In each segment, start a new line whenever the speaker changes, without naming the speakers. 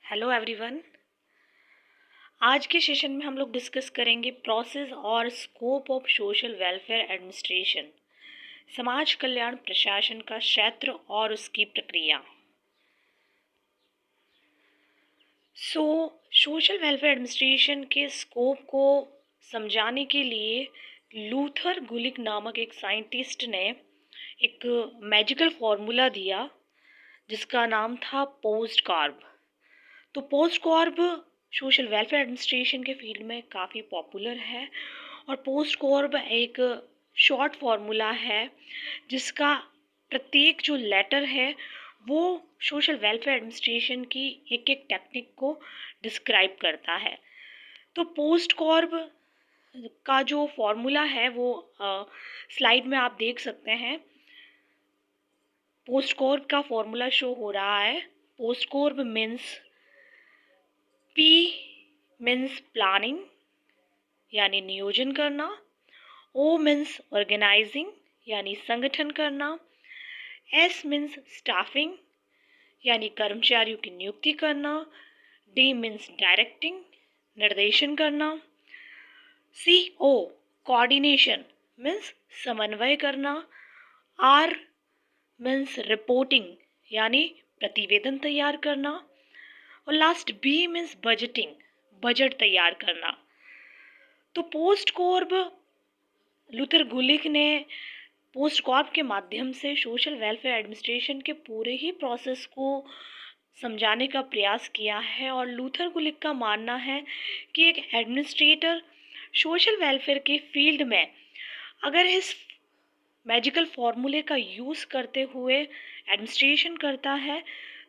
Hello everyone. आज के session में हम लोग डिस्कस करेंगे प्रोसेस और scope of social welfare administration, समाज कल्याण प्रशासन का क्षेत्र और उसकी प्रक्रिया। सोशल वेलफेयर एडमिनिस्ट्रेशन के स्कोप को समझाने के लिए लूथर गुलिक नामक एक साइंटिस्ट ने एक मैजिकल फॉर्मूला दिया जिसका नाम था पोस्ट कॉर्ब। तो पोस्ट कॉर्ब सोशल वेलफेयर एडमिनिस्ट्रेशन के फील्ड में काफ़ी पॉपुलर है और पोस्ट कॉर्ब एक शॉर्ट फार्मूला है जिसका प्रत्येक जो लेटर है वो सोशल वेलफेयर एडमिनिस्ट्रेशन की एक एक टेक्निक को डिस्क्राइब करता है। तो पोस्ट कॉर्ब का जो फॉर्मूला है वो स्लाइड में आप देख सकते हैं। पोस्ट कॉर्ब का फॉर्मूला शो हो रहा है। POSDCORB means P means planning यानी नियोजन करना, O मीन्स ऑर्गेनाइजिंग यानी संगठन करना, S मीन्स स्टाफिंग यानी कर्मचारियों की नियुक्ति करना, D मीन्स डायरेक्टिंग निर्देशन करना, CO कोऑर्डिनेशन मीन्स समन्वय करना, R मीन्स रिपोर्टिंग यानी प्रतिवेदन तैयार करना और last B means budgeting budget तैयार करना। तो पोस्ट कॉर्ब लूथर गुलिक ने पोस्ट कॉर्ब के माध्यम से सोशल वेलफेयर एडमिनिस्ट्रेशन के पूरे ही प्रोसेस को समझाने का प्रयास किया है और लूथर गुलिक का मानना है कि एक एडमिनिस्ट्रेटर सोशल वेलफेयर के फील्ड में अगर इस मैजिकल फॉर्मूले का यूज़ करते हुए एडमिनिस्ट्रेशन करता है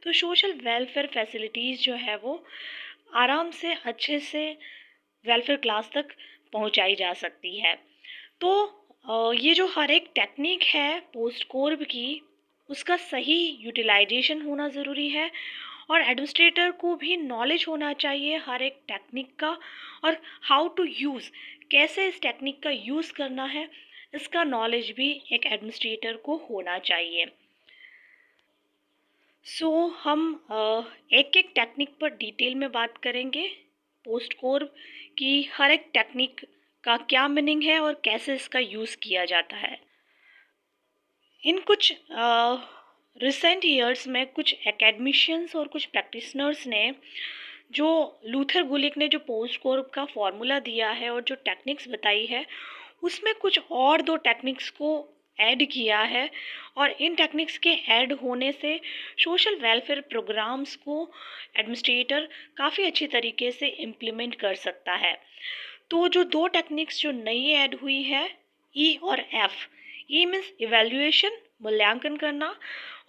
तो सोशल वेलफेयर फैसिलिटीज़ जो है वो आराम से अच्छे से वेलफेयर क्लास तक पहुंचाई जा सकती है। तो ये जो हर एक टेक्निक है पोस्ट कॉर्ब की उसका सही यूटिलाइजेशन होना ज़रूरी है और एडमिनिस्ट्रेटर को भी नॉलेज होना चाहिए हर एक टेक्निक का और हाउ टू यूज़, कैसे इस टेक्निक का यूज़ करना है इसका नॉलेज भी एक एडमिनिस्ट्रेटर को होना चाहिए। हम एक एक टेक्निक पर डिटेल में बात करेंगे। पोस्ट कॉर्ब की हर एक टेक्निक का क्या मीनिंग है और कैसे इसका यूज़ किया जाता है। इन कुछ रिसेंट ईयर्स में कुछ एकेडमिशियंस और कुछ प्रैक्टिशनर्स ने जो लूथर गुलिक ने जो पोस्ट कॉर्ब का फॉर्मूला दिया है और जो टेक्निक्स बताई है उसमें कुछ और दो टेक्निक्स को ऐड किया है और इन टेक्निक्स के ऐड होने से सोशल वेलफेयर प्रोग्राम्स को एडमिनिस्ट्रेटर काफ़ी अच्छी तरीके से इम्प्लीमेंट कर सकता है। तो जो दो टेक्निक्स जो नई ऐड हुई है ई और एफ, ई मीन्स इवेल्युएशन मूल्यांकन करना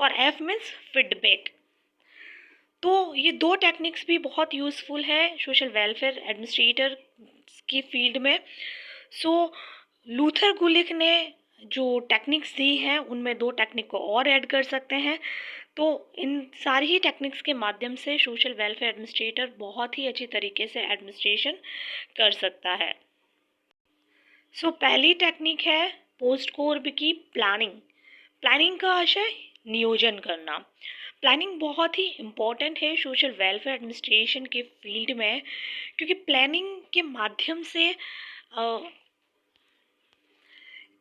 और एफ मीन्स फीडबैक। तो ये दो टेक्निक्स भी बहुत यूज़फुल है सोशल वेलफेयर एडमिनिस्ट्रेटर की फील्ड में। लूथर गुलिक ने जो टेक्निक्स दी हैं उनमें दो टेक्निक को और ऐड कर सकते हैं। तो इन सारी ही टेक्निक्स के माध्यम से सोशल वेलफेयर एडमिनिस्ट्रेटर बहुत ही अच्छी तरीके से एडमिनिस्ट्रेशन कर सकता है। पहली टेक्निक है पोस्ट कॉर्ब की प्लानिंग। प्लानिंग का आशय नियोजन करना। प्लानिंग बहुत ही इम्पॉर्टेंट है सोशल वेलफेयर एडमिनिस्ट्रेशन के फील्ड में क्योंकि प्लानिंग के माध्यम से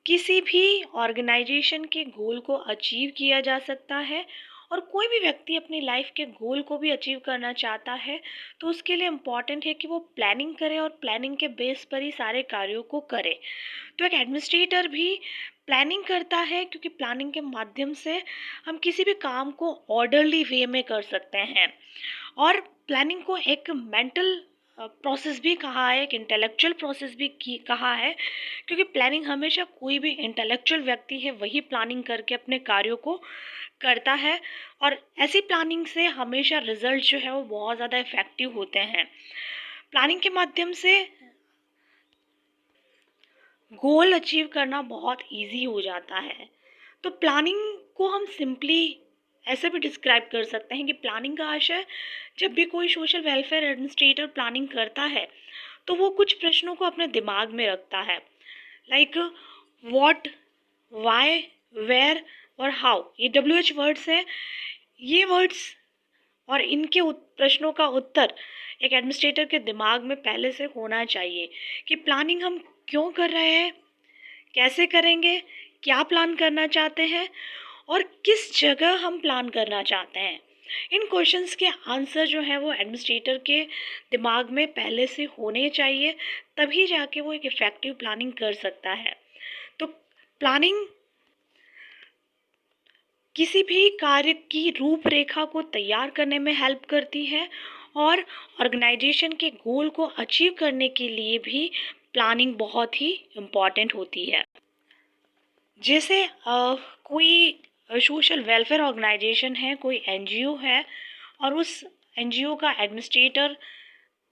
किसी भी ऑर्गेनाइजेशन के गोल को अचीव किया जा सकता है और कोई भी व्यक्ति अपनी लाइफ के गोल को भी अचीव करना चाहता है तो उसके लिए इम्पॉर्टेंट है कि वो प्लानिंग करे और प्लानिंग के बेस पर ही सारे कार्यों को करे। तो एक एडमिनिस्ट्रेटर भी प्लानिंग करता है क्योंकि प्लानिंग के माध्यम से हम किसी भी काम को ऑर्डरली वे में कर सकते हैं और प्लानिंग को एक मेंटल प्रोसेस भी कहा है, एक इंटेलेक्चुअल प्रोसेस भी कहा है क्योंकि प्लानिंग हमेशा कोई भी इंटेलेक्चुअल व्यक्ति है वही प्लानिंग करके अपने कार्यों को करता है और ऐसी प्लानिंग से हमेशा रिजल्ट जो है वो बहुत ज़्यादा इफेक्टिव होते हैं। प्लानिंग के माध्यम से गोल अचीव करना बहुत इजी हो जाता है। तो प्लानिंग को हम सिंपली ऐसे भी डिस्क्राइब कर सकते हैं कि प्लानिंग का आशय जब भी कोई सोशल वेलफेयर एडमिनिस्ट्रेटर प्लानिंग करता है तो वो कुछ प्रश्नों को अपने दिमाग में रखता है, लाइक व्हाट, व्हाई, वेयर और हाउ। ये WH वर्ड्स हैं। ये वर्ड्स और इनके प्रश्नों का उत्तर एक एडमिनिस्ट्रेटर के दिमाग में पहले से होना चाहिए कि प्लानिंग हम क्यों कर रहे हैं, कैसे करेंगे, क्या प्लान करना चाहते हैं और किस जगह हम प्लान करना चाहते हैं। इन क्वेश्चंस के आंसर जो है वो एडमिनिस्ट्रेटर के दिमाग में पहले से होने चाहिए, तभी जाके वो एक इफ़ेक्टिव प्लानिंग कर सकता है। तो प्लानिंग किसी भी कार्य की रूपरेखा को तैयार करने में हेल्प करती है और ऑर्गेनाइजेशन के गोल को अचीव करने के लिए भी प्लानिंग बहुत ही इम्पॉर्टेंट होती है। जैसे कोई सोशल वेलफेयर ऑर्गेनाइजेशन है, कोई एनजीओ है और उस एनजीओ का एडमिनिस्ट्रेटर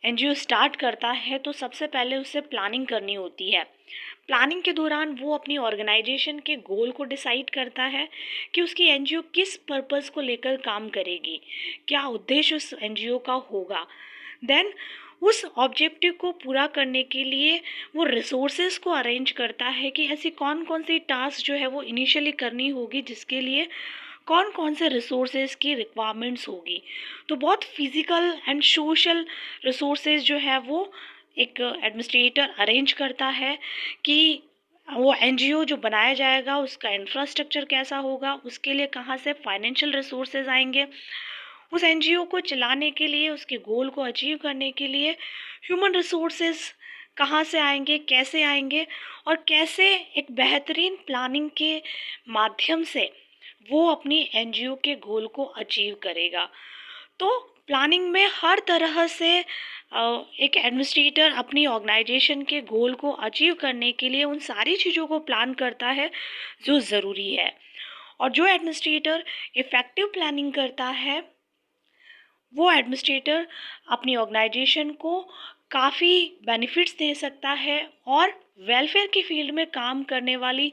एनजीओ स्टार्ट करता है, तो सबसे पहले उसे प्लानिंग करनी होती है। प्लानिंग के दौरान वो अपनी ऑर्गेनाइजेशन के गोल को डिसाइड करता है कि उसकी एनजीओ किस पर्पस को लेकर काम करेगी, क्या उद्देश्य उस एनजीओ का होगा। देन उस ऑब्जेक्टिव को पूरा करने के लिए वो रिसोर्सेज को अरेंज करता है कि ऐसी कौन कौन सी टास्क जो है वो इनिशियली करनी होगी, जिसके लिए कौन कौन से रिसोर्सेज की रिक्वायरमेंट्स होगी। तो बहुत फिजिकल एंड सोशल रिसोर्सेज जो है वो एक एडमिनिस्ट्रेटर अरेंज करता है कि वो एनजीओ जो बनाया जाएगा उसका इंफ्रास्ट्रक्चर कैसा होगा, उसके लिए कहाँ से फाइनेंशियल रिसोर्सेज आएंगे, उस एनजीओ को चलाने के लिए, उसके गोल को अचीव करने के लिए ह्यूमन रिसोर्सेज कहाँ से आएंगे, कैसे आएंगे और कैसे एक बेहतरीन प्लानिंग के माध्यम से वो अपनी एनजीओ के गोल को अचीव करेगा। तो प्लानिंग में हर तरह से एक एडमिनिस्ट्रेटर अपनी ऑर्गेनाइजेशन के गोल को अचीव करने के लिए उन सारी चीज़ों को प्लान करता है जो ज़रूरी है। और जो एडमिनिस्ट्रेटर इफ़ेक्टिव प्लानिंग करता है वो एडमिनिस्ट्रेटर अपनी ऑर्गेनाइजेशन को काफ़ी बेनिफिट्स दे सकता है और वेलफेयर की फील्ड में काम करने वाली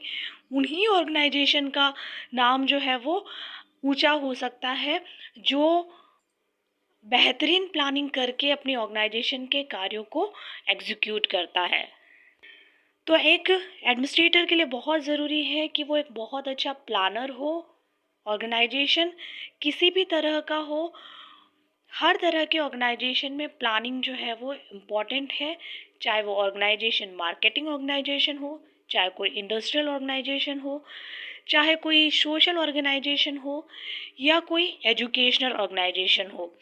उन्हीं ऑर्गेनाइजेशन का नाम जो है वो ऊंचा हो सकता है, जो बेहतरीन प्लानिंग करके अपनी ऑर्गेनाइजेशन के कार्यों को एग्जीक्यूट करता है। तो एक एडमिनिस्ट्रेटर के लिए बहुत ज़रूरी है कि वो एक बहुत अच्छा प्लानर हो। ऑर्गेनाइजेशन किसी भी तरह का हो, हर तरह के ऑर्गेनाइजेशन में प्लानिंग जो है वो इम्पॉर्टेंट है, चाहे वो ऑर्गेनाइजेशन मार्केटिंग ऑर्गेनाइजेशन हो, चाहे कोई इंडस्ट्रियल ऑर्गेनाइजेशन हो, चाहे कोई सोशल ऑर्गेनाइजेशन हो या कोई एजुकेशनल ऑर्गेनाइजेशन हो।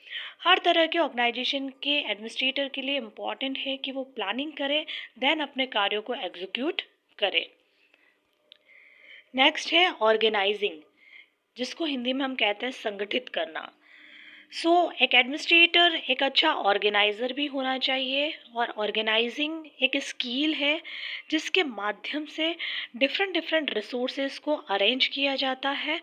हर तरह के ऑर्गेनाइजेशन के एडमिनिस्ट्रेटर के लिए इम्पॉर्टेंट है कि वो प्लानिंग करे, देन अपने कार्यों को एग्जीक्यूट करे। नेक्स्ट है ऑर्गेनाइजिंग, जिसको हिंदी में हम कहते हैं संगठित करना। एक एडमिनिस्ट्रेटर एक अच्छा ऑर्गेनाइज़र भी होना चाहिए और ऑर्गेनाइजिंग एक स्किल है जिसके माध्यम से डिफरेंट डिफरेंट रिसोर्सेज को अरेंज किया जाता है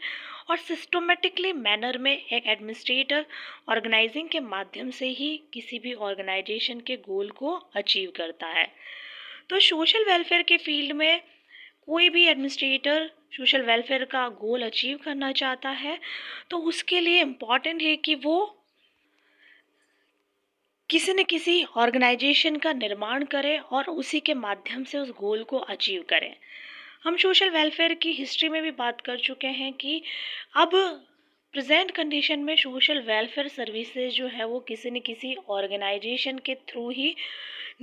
और सिस्टमेटिकली मैनर में एक एडमिनिस्ट्रेटर ऑर्गेनाइजिंग के माध्यम से ही किसी भी ऑर्गेनाइजेशन के गोल को अचीव करता है। तो सोशल वेलफेयर के फील्ड में कोई भी एडमिनिस्ट्रेटर सोशल वेलफेयर का गोल अचीव करना चाहता है, तो उसके लिए इम्पॉर्टेंट है कि वो किसी न किसी ऑर्गेनाइजेशन का निर्माण करे और उसी के माध्यम से उस गोल को अचीव करें। हम सोशल वेलफेयर की हिस्ट्री में भी बात कर चुके हैं कि अब प्रेजेंट कंडीशन में सोशल वेलफेयर सर्विसेज जो है वो किसी न किसी ऑर्गेनाइजेशन के थ्रू ही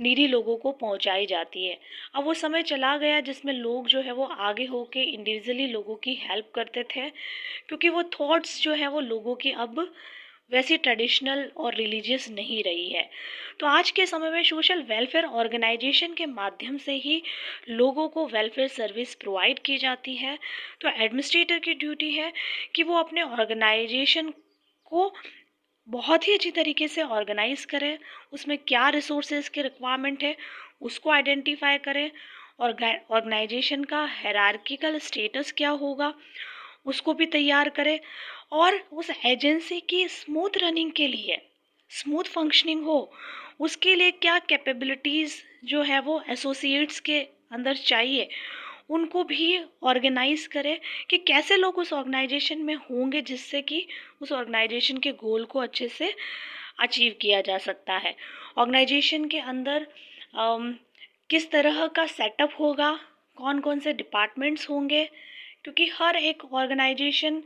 नीडी लोगों को पहुंचाई जाती है। अब वो समय चला गया जिसमें लोग जो है वो आगे होके इंडिविजुअली लोगों की हेल्प करते थे, क्योंकि वो थॉट्स जो है वो लोगों की अब वैसी ट्रेडिशनल और रिलीजियस नहीं रही है। तो आज के समय में सोशल वेलफेयर ऑर्गेनाइजेशन के माध्यम से ही लोगों को वेलफेयर सर्विस प्रोवाइड की जाती है। तो एडमिनिस्ट्रेटर की ड्यूटी है कि वो अपने ऑर्गेनाइजेशन को बहुत ही अच्छी तरीके से ऑर्गेनाइज करें, उसमें क्या रिसोर्सेज की रिक्वायरमेंट है उसको आइडेंटिफाई करें, और ऑर्गेनाइजेशन का हायरार्किकल स्टेटस क्या होगा उसको भी तैयार करें, और उस एजेंसी की स्मूथ रनिंग के लिए, स्मूथ फंक्शनिंग हो, उसके लिए क्या कैपेबिलिटीज़ जो है वो एसोसिएट्स के अंदर चाहिए उनको भी ऑर्गेनाइज करें कि कैसे लोग उस ऑर्गेनाइजेशन में होंगे जिससे कि उस ऑर्गेनाइजेशन के गोल को अच्छे से अचीव किया जा सकता है। ऑर्गेनाइजेशन के अंदर किस तरह का सेटअप होगा, कौन कौन से डिपार्टमेंट्स होंगे, क्योंकि हर एक ऑर्गेनाइजेशन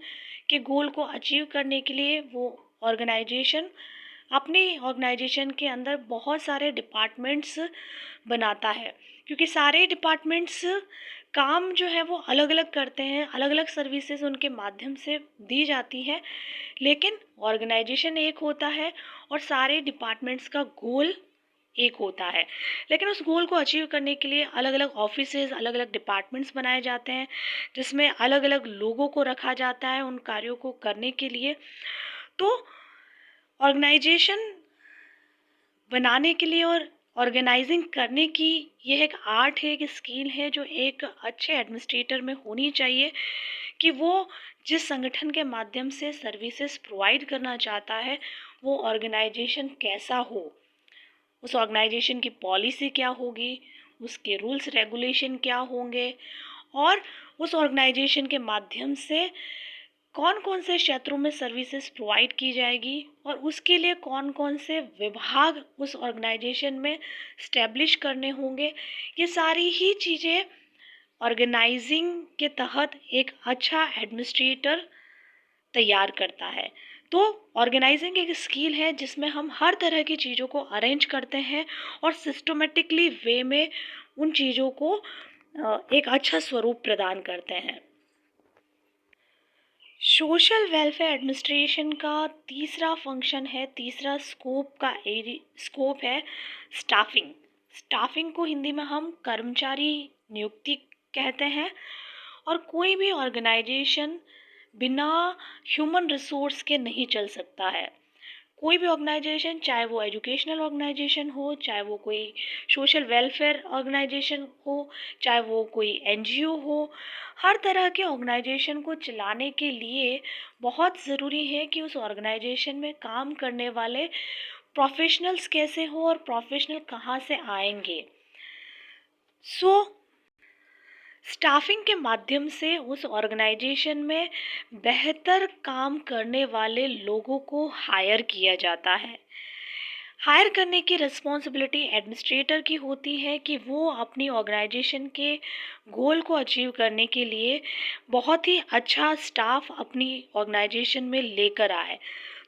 के गोल को अचीव करने के लिए वो ऑर्गेनाइजेशन अपनी ऑर्गेनाइजेशन के अंदर बहुत सारे डिपार्टमेंट्स बनाता है, क्योंकि सारे डिपार्टमेंट्स काम जो है वो अलग अलग करते हैं, अलग अलग सर्विसेज उनके माध्यम से दी जाती है, लेकिन ऑर्गेनाइजेशन एक होता है और सारे डिपार्टमेंट्स का गोल एक होता है। लेकिन उस गोल को अचीव करने के लिए अलग अलग ऑफिसेज, अलग अलग डिपार्टमेंट्स बनाए जाते हैं, जिसमें अलग अलग लोगों को रखा जाता है उन कार्यों को करने के लिए। तो ऑर्गेनाइजेशन बनाने के लिए और ऑर्गेनाइजिंग करने की यह एक आर्ट है, एक स्किल है जो एक अच्छे एडमिनिस्ट्रेटर में होनी चाहिए, कि वो जिस संगठन के माध्यम से सर्विसेज प्रोवाइड करना चाहता है वो ऑर्गेनाइजेशन कैसा हो, उस ऑर्गेनाइजेशन की पॉलिसी क्या होगी, उसके रूल्स रेगुलेशन क्या होंगे, और उस ऑर्गेनाइजेशन के माध्यम से कौन कौन से क्षेत्रों में सर्विसेज प्रोवाइड की जाएगी, और उसके लिए कौन कौन से विभाग उस ऑर्गेनाइजेशन में स्टैब्लिश करने होंगे। ये सारी ही चीज़ें ऑर्गेनाइजिंग के तहत एक अच्छा एडमिनिस्ट्रेटर तैयार करता है। तो ऑर्गेनाइजिंग एक स्किल है जिसमें हम हर तरह की चीज़ों को अरेंज करते हैं और सिस्टमेटिकली वे में उन चीज़ों को एक अच्छा स्वरूप प्रदान करते हैं। सोशल वेलफेयर एडमिनिस्ट्रेशन का तीसरा फंक्शन है, तीसरा स्कोप है स्टाफिंग। स्टाफिंग को हिंदी में हम कर्मचारी नियुक्ति कहते हैं। और कोई भी ऑर्गेनाइजेशन बिना ह्यूमन रिसोर्स के नहीं चल सकता है। कोई भी ऑर्गेनाइजेशन, चाहे वो एजुकेशनल ऑर्गेनाइजेशन हो, चाहे वो कोई सोशल वेलफेयर ऑर्गेनाइजेशन हो, चाहे वो कोई एनजीओ हो, हर तरह के ऑर्गेनाइजेशन को चलाने के लिए बहुत ज़रूरी है कि उस ऑर्गेनाइजेशन में काम करने वाले प्रोफेशनल्स कैसे हो और प्रोफेशनल कहाँ से आएंगे। स्टाफिंग के माध्यम से उस ऑर्गेनाइजेशन में बेहतर काम करने वाले लोगों को हायर किया जाता है। हायर करने की रिस्पॉन्सिबिलिटी एडमिनिस्ट्रेटर की होती है कि वो अपनी ऑर्गेनाइजेशन के गोल को अचीव करने के लिए बहुत ही अच्छा स्टाफ अपनी ऑर्गेनाइजेशन में लेकर आए।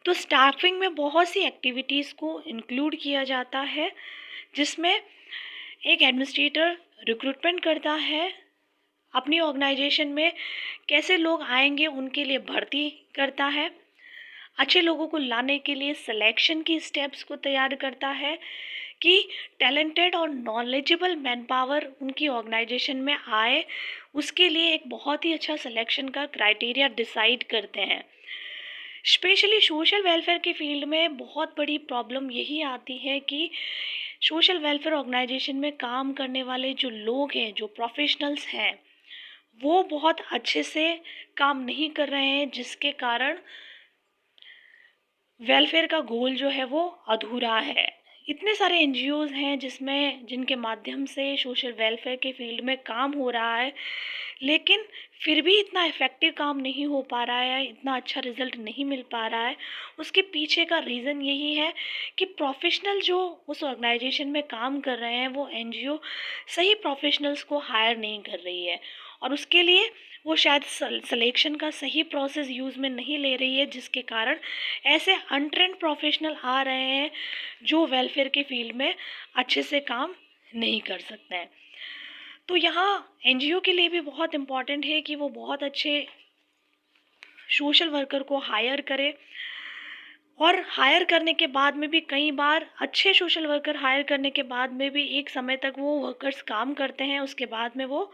तो स्टाफिंग में बहुत सी एक्टिविटीज़ को इंक्लूड किया जाता है, जिसमें एक एडमिनिस्ट्रेटर रिक्रूटमेंट करता है, अपनी ऑर्गेनाइजेशन में कैसे लोग आएंगे उनके लिए भर्ती करता है, अच्छे लोगों को लाने के लिए सिलेक्शन की स्टेप्स को तैयार करता है कि टैलेंटेड और नॉलेजेबल मैन पावर उनकी ऑर्गेनाइजेशन में आए, उसके लिए एक बहुत ही अच्छा सिलेक्शन का क्राइटेरिया डिसाइड करते हैं। स्पेशली सोशल वेलफेयर की फील्ड में बहुत बड़ी प्रॉब्लम यही आती है कि सोशल वेलफेयर ऑर्गेनाइजेशन में काम करने वाले जो लोग हैं, जो प्रोफेशनल्स हैं, वो बहुत अच्छे से काम नहीं कर रहे हैं, जिसके कारण वेलफेयर का गोल जो है वो अधूरा है। इतने सारे एनजीओज़ हैं जिनके माध्यम से सोशल वेलफेयर के फील्ड में काम हो रहा है, लेकिन फिर भी इतना इफ़ेक्टिव काम नहीं हो पा रहा है, इतना अच्छा रिज़ल्ट नहीं मिल पा रहा है। उसके पीछे का रीज़न यही है कि प्रोफेशनल जो उस ऑर्गेनाइजेशन में काम कर रहे हैं, वो एनजीओ सही प्रोफेशनल्स को हायर नहीं कर रही है, और उसके लिए वो शायद सिलेक्शन का सही प्रोसेस यूज़ में नहीं ले रही है, जिसके कारण ऐसे अनट्रेंड प्रोफेशनल आ रहे हैं जो वेलफेयर के फील्ड में अच्छे से काम नहीं कर सकते हैं। तो यहाँ एनजीओ के लिए भी बहुत इम्पॉर्टेंट है कि वो बहुत अच्छे सोशल वर्कर को हायर करे, और हायर करने के बाद में भी कई बार अच्छे सोशल वर्कर हायर करने के बाद में भी एक समय तक वो वर्कर्स काम करते हैं, उसके बाद में वो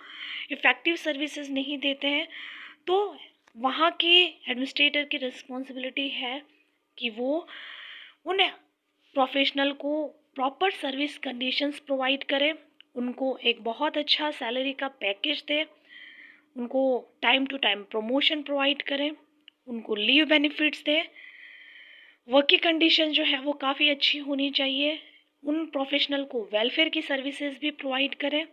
इफ़ेक्टिव सर्विसेज नहीं देते हैं। तो वहाँ के एडमिनिस्ट्रेटर की रिस्पॉन्सिबिलिटी है कि वो उन प्रोफेशनल को प्रॉपर सर्विस कंडीशंस प्रोवाइड करे, उनको एक बहुत अच्छा सैलरी का पैकेज दे, उनको time to time promotion provide करें, उनको लीव बेनिफिट्स दे, वर्किंग कंडीशन जो है वो काफ़ी अच्छी होनी चाहिए, उन प्रोफेशनल को वेलफेयर की सर्विसेज भी प्रोवाइड करें।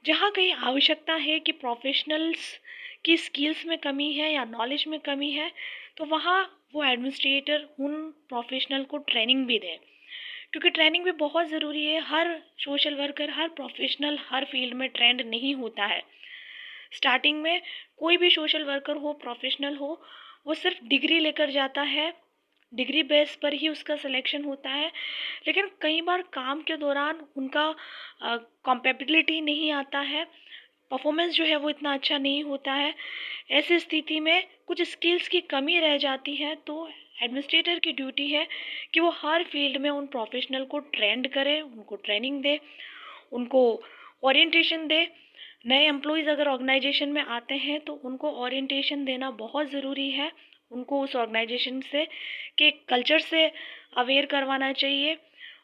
जहाँ कहीं आवश्यकता है कि प्रोफेशनल्स की स्किल्स में कमी है या नॉलेज में कमी है, तो वहाँ वो एडमिनिस्ट्रेटर उन प्रोफेशनल को ट्रेनिंग भी दे, क्योंकि ट्रेनिंग भी बहुत ज़रूरी है। हर सोशल वर्कर, हर प्रोफेशनल हर फील्ड में ट्रेंड नहीं होता है। स्टार्टिंग में कोई भी सोशल वर्कर हो, प्रोफेशनल हो, वो सिर्फ डिग्री लेकर जाता है, डिग्री बेस पर ही उसका सिलेक्शन होता है, लेकिन कई बार काम के दौरान उनका कॉम्पेबिलिटी नहीं आता है, परफॉर्मेंस जो है वो इतना अच्छा नहीं होता है। ऐसी स्थिति में कुछ स्किल्स की कमी रह जाती है, तो एडमिनिस्ट्रेटर की ड्यूटी है कि वो हर फील्ड में उन प्रोफेशनल को ट्रेंड करे, उनको ट्रेनिंग दे, उनको ओरिएंटेशन दे। नए एम्प्लॉयज़ अगर ऑर्गेनाइजेशन में आते हैं तो उनको ओरिएंटेशन देना बहुत ज़रूरी है, उनको उस ऑर्गेनाइजेशन से के कल्चर से अवेयर करवाना चाहिए,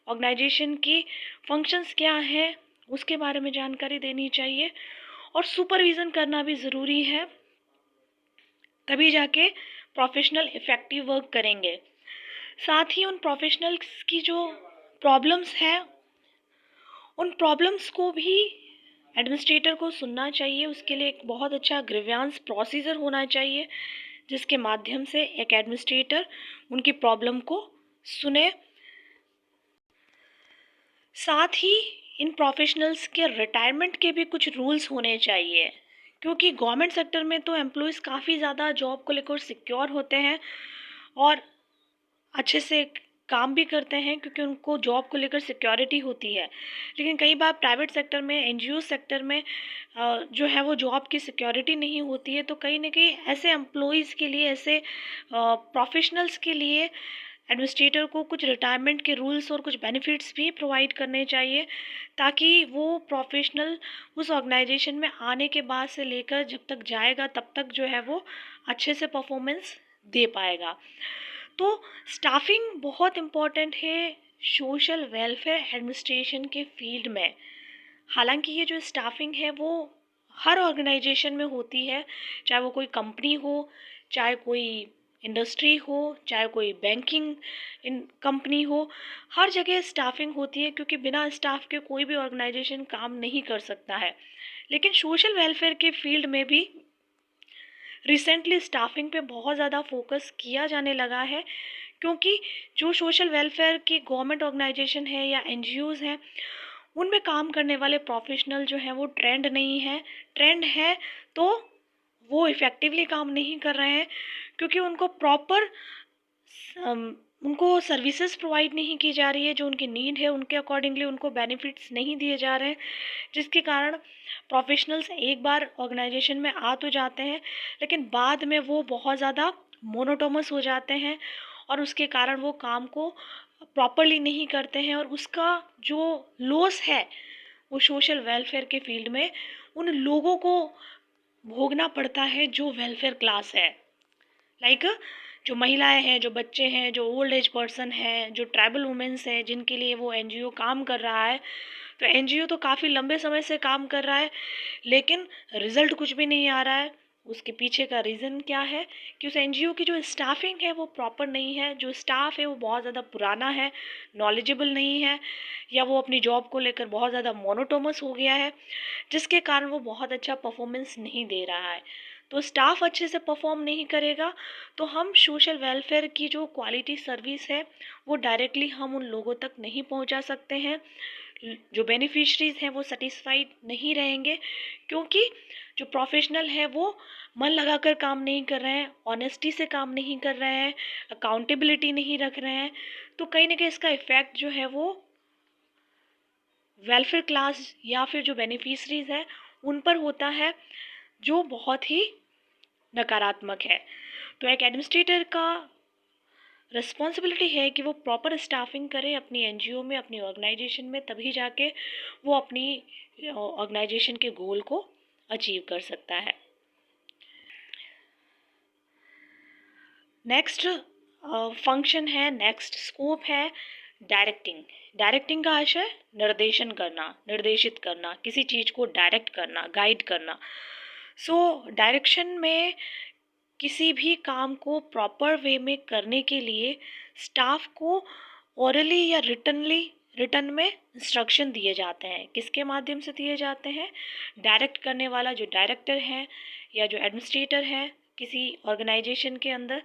ऑर्गेनाइजेशन की फंक्शंस क्या हैं उसके बारे में जानकारी देनी चाहिए, और सुपरविज़न करना भी ज़रूरी है, तभी जाके प्रोफेशनल इफ़ेक्टिव वर्क करेंगे। साथ ही उन प्रोफेशनल्स की जो प्रॉब्लम्स हैं, उन प्रॉब्लम्स को भी एडमिनिस्ट्रेटर को सुनना चाहिए। उसके लिए एक बहुत अच्छा ग्रीवेंस प्रोसीजर होना चाहिए, जिसके माध्यम से एक एडमिनिस्ट्रेटर उनकी प्रॉब्लम को सुने। साथ ही इन प्रोफेशनल्स के रिटायरमेंट के भी कुछ रूल्स होने चाहिए, क्योंकि गवर्नमेंट सेक्टर में तो एम्प्लॉयज़ काफ़ी ज़्यादा जॉब को लेकर सिक्योर होते हैं और अच्छे से काम भी करते हैं, क्योंकि उनको जॉब को लेकर सिक्योरिटी होती है। लेकिन कई बार प्राइवेट सेक्टर में, एनजीओ सेक्टर में जो है वो जॉब की सिक्योरिटी नहीं होती है, तो कहीं ना कहीं ऐसे एम्प्लॉयज़ के लिए, ऐसे प्रोफेशनल्स के लिए एडमिनिस्ट्रेटर को कुछ रिटायरमेंट के रूल्स और कुछ बेनिफिट्स भी प्रोवाइड करने चाहिए, ताकि वो प्रोफेशनल उस ऑर्गेनाइजेशन में आने के बाद से लेकर जब तक जाएगा तब तक जो है वो अच्छे से परफॉर्मेंस दे पाएगा। तो स्टाफिंग बहुत इम्पॉर्टेंट है सोशल वेलफेयर एडमिनिस्ट्रेशन के फील्ड में। हालांकि ये जो स्टाफिंग है वो हर ऑर्गेनाइजेशन में होती है, चाहे वो कोई कंपनी हो, चाहे कोई इंडस्ट्री हो, चाहे कोई बैंकिंग इन कंपनी हो, हर जगह स्टाफिंग होती है, क्योंकि बिना स्टाफ के कोई भी ऑर्गेनाइजेशन काम नहीं कर सकता है। लेकिन सोशल वेलफेयर के फील्ड में भी रिसेंटली स्टाफिंग पे बहुत ज़्यादा फोकस किया जाने लगा है, क्योंकि जो सोशल वेलफेयर की गवर्नमेंट ऑर्गेनाइजेशन है या एनजीओज़ हैं, उनमें काम करने वाले प्रोफेशनल जो हैं वो ट्रेंड नहीं है। ट्रेंड है तो वो इफ़ेक्टिवली काम नहीं कर रहे हैं, क्योंकि उनको प्रॉपर उनको सर्विसेज प्रोवाइड नहीं की जा रही है, जो उनकी नीड है उनके अकॉर्डिंगली उनको बेनिफिट्स नहीं दिए जा रहे हैं, जिसके कारण प्रोफेशनल्स एक बार ऑर्गेनाइजेशन में आ तो जाते हैं, लेकिन बाद में वो बहुत ज़्यादा मोनोटोमस हो जाते हैं और उसके कारण वो काम को प्रॉपरली नहीं करते हैं, और उसका जो लॉस है वो सोशल वेलफेयर के फील्ड में उन लोगों को भोगना पड़ता है जो वेलफेयर क्लास है। लाइक जो महिलाएं हैं, जो बच्चे हैं, जो ओल्ड एज पर्सन हैं, जो ट्राइबल वुमेन्स हैं, जिनके लिए वो एनजीओ काम कर रहा है। तो एनजीओ तो काफ़ी लंबे समय से काम कर रहा है, लेकिन रिजल्ट कुछ भी नहीं आ रहा है। उसके पीछे का रीज़न क्या है कि उस एनजीओ की जो स्टाफिंग है वो प्रॉपर नहीं है, जो स्टाफ है वो बहुत ज़्यादा पुराना है, नॉलेजेबल नहीं है, या वो अपनी जॉब को लेकर बहुत ज़्यादा मोनोटोमस हो गया है, जिसके कारण वो बहुत अच्छा परफॉर्मेंस नहीं दे रहा है। तो स्टाफ अच्छे से परफॉर्म नहीं करेगा तो हम सोशल वेलफेयर की जो क्वालिटी सर्विस है वो डायरेक्टली हम उन लोगों तक नहीं पहुंचा सकते हैं। जो बेनिफिशरीज हैं वो सेटिस्फाइड नहीं रहेंगे, क्योंकि जो प्रोफेशनल है वो मन लगाकर काम नहीं कर रहे हैं, ऑनेस्टी से काम नहीं कर रहे हैं, अकाउंटेबिलिटी नहीं रख रहे हैं। तो कहीं ना कहीं इसका इफ़ेक्ट जो है वो वेलफेयर क्लास या फिर जो बेनिफिशरीज है उन पर होता है, जो बहुत ही नकारात्मक है। तो एक एडमिनिस्ट्रेटर का रिस्पॉन्सिबिलिटी है कि वो प्रॉपर स्टाफिंग करे अपनी एनजीओ में, अपनी ऑर्गेनाइजेशन में, तभी जाके वो अपनी ऑर्गेनाइजेशन के गोल को अचीव कर सकता है। नेक्स्ट फंक्शन है, नेक्स्ट स्कोप है डायरेक्टिंग। डायरेक्टिंग का आशय निर्देशन करना, निर्देशित करना, किसी चीज़ को डायरेक्ट करना, गाइड करना। डायरेक्शन में किसी भी काम को प्रॉपर वे में करने के लिए स्टाफ को ओरली या रिटर्न में इंस्ट्रक्शन दिए जाते हैं। किसके माध्यम से दिए जाते हैं? डायरेक्ट करने वाला जो डायरेक्टर है या जो एडमिनिस्ट्रेटर है किसी ऑर्गेनाइजेशन के अंदर,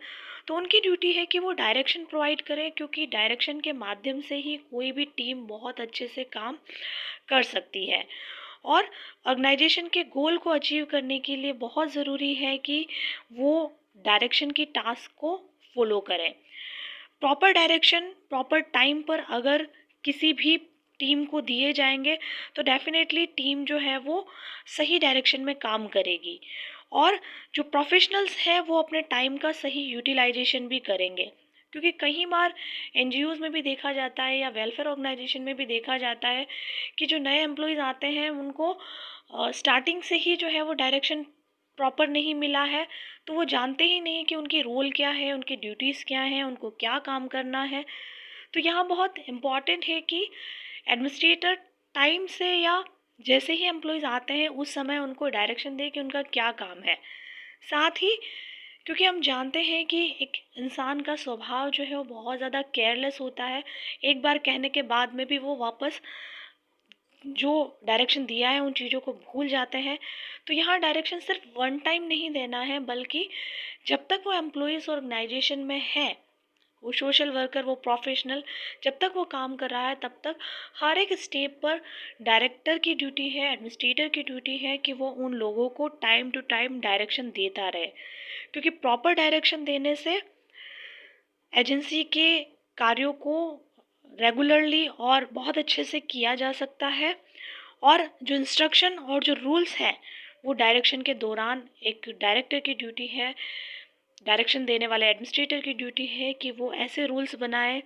तो उनकी ड्यूटी है कि वो डायरेक्शन प्रोवाइड करें, क्योंकि डायरेक्शन के माध्यम से ही कोई भी टीम बहुत अच्छे से काम कर सकती है। और ऑर्गेनाइजेशन के गोल को अचीव करने के लिए बहुत ज़रूरी है कि वो डायरेक्शन की टास्क को फॉलो करें। प्रॉपर डायरेक्शन प्रॉपर टाइम पर अगर किसी भी टीम को दिए जाएंगे तो डेफिनेटली टीम जो है वो सही डायरेक्शन में काम करेगी, और जो प्रोफेशनल्स हैं वो अपने टाइम का सही यूटिलाइजेशन भी करेंगे। क्योंकि कई बार एनजीओज़ में भी देखा जाता है या वेलफेयर ऑर्गेनाइजेशन में भी देखा जाता है कि जो नए एम्प्लॉयज़ आते हैं उनको स्टार्टिंग से ही जो है वो डायरेक्शन प्रॉपर नहीं मिला है, तो वो जानते ही नहीं कि उनकी रोल क्या है, उनकी ड्यूटीज़ क्या हैं, उनको क्या काम करना है। तो यहाँ बहुत इम्पॉर्टेंट है कि एडमिनिस्ट्रेटर टाइम से या जैसे ही एम्प्लॉयज़ आते हैं उस समय उनको डायरेक्शन दे कि उनका क्या काम है। साथ ही क्योंकि हम जानते हैं कि एक इंसान का स्वभाव जो है वो बहुत ज़्यादा केयरलेस होता है, एक बार कहने के बाद में भी वो वापस जो डायरेक्शन दिया है उन चीज़ों को भूल जाते हैं। तो यहाँ डायरेक्शन सिर्फ वन टाइम नहीं देना है, बल्कि जब तक वो एम्प्लॉयज़ ऑर्गेनाइजेशन में है, वो सोशल वर्कर, वो प्रोफेशनल जब तक वो काम कर रहा है तब तक हर एक स्टेप पर डायरेक्टर की ड्यूटी है, एडमिनिस्ट्रेटर की ड्यूटी है कि वो उन लोगों को टाइम टू टाइम डायरेक्शन देता रहे। क्योंकि प्रॉपर डायरेक्शन देने से एजेंसी के कार्यों को रेगुलरली और बहुत अच्छे से किया जा सकता है, और जो इंस्ट्रक्शन और जो रूल्स हैं वो डायरेक्शन के दौरान एक डायरेक्टर की ड्यूटी है, डायरेक्शन देने वाले एडमिनिस्ट्रेटर की ड्यूटी है कि वो ऐसे रूल्स बनाए,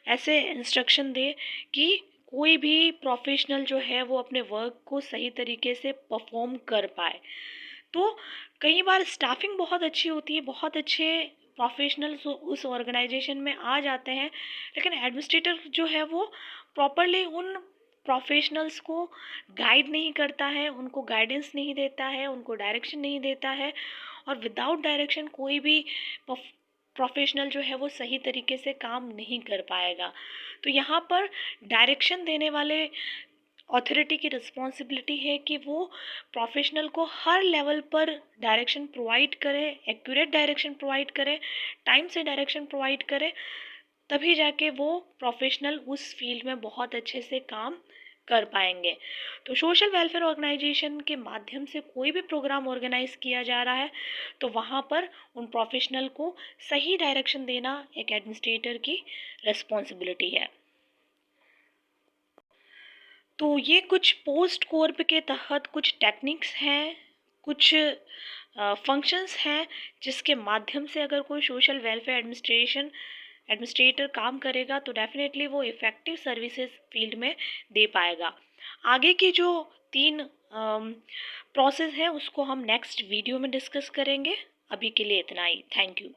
ऐसे इंस्ट्रक्शन दे कि कोई भी प्रोफेशनल जो है वो अपने वर्क को सही तरीके से परफॉर्म कर पाए। तो कई बार स्टाफिंग बहुत अच्छी होती है, बहुत अच्छे प्रोफेशनल्स उस ऑर्गेनाइजेशन में आ जाते हैं, लेकिन एडमिनिस्ट्रेटर जो है वो प्रॉपरली उन प्रोफेशनल्स को गाइड नहीं करता है, उनको गाइडेंस नहीं देता है, उनको डायरेक्शन नहीं देता है, और विदाउट डायरेक्शन कोई भी प्रोफेशनल जो है वो सही तरीके से काम नहीं कर पाएगा। तो यहाँ पर डायरेक्शन देने वाले अथॉरिटी की रिस्पॉन्सिबिलिटी है कि वो प्रोफेशनल को हर लेवल पर डायरेक्शन प्रोवाइड करे, एक्यूरेट डायरेक्शन प्रोवाइड करे, टाइम से डायरेक्शन प्रोवाइड करे, तभी जाके वो प्रोफेशनल उस फील्ड में बहुत अच्छे से काम कर पाएंगे। तो सोशल वेलफेयर ऑर्गेनाइजेशन के माध्यम से कोई भी प्रोग्राम ऑर्गेनाइज किया जा रहा है तो वहाँ पर उन प्रोफेशनल को सही डायरेक्शन देना एक एडमिनिस्ट्रेटर की रिस्पॉन्सिबिलिटी है। तो ये कुछ पोस्ट कॉर्प के तहत कुछ टेक्निक्स हैं, कुछ फंक्शंस हैं जिसके माध्यम से अगर कोई सोशल वेलफेयर एडमिनिस्ट्रेटर काम करेगा तो डेफिनेटली वो इफ़ेक्टिव सर्विसेज फील्ड में दे पाएगा। आगे की जो 3 प्रोसेस है उसको हम नेक्स्ट वीडियो में डिस्कस करेंगे। अभी के लिए इतना ही। Thank you.